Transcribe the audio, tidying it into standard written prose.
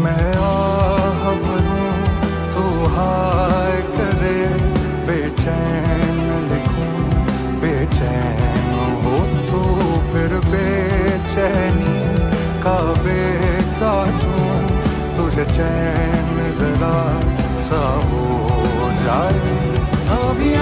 मैं आह भरूं तू हाय करे, बेचैन लिखूं बेचैन हो तू, फिर बेचैनी का काटूं, तुझे चैन जरा सा हो जाए। अभी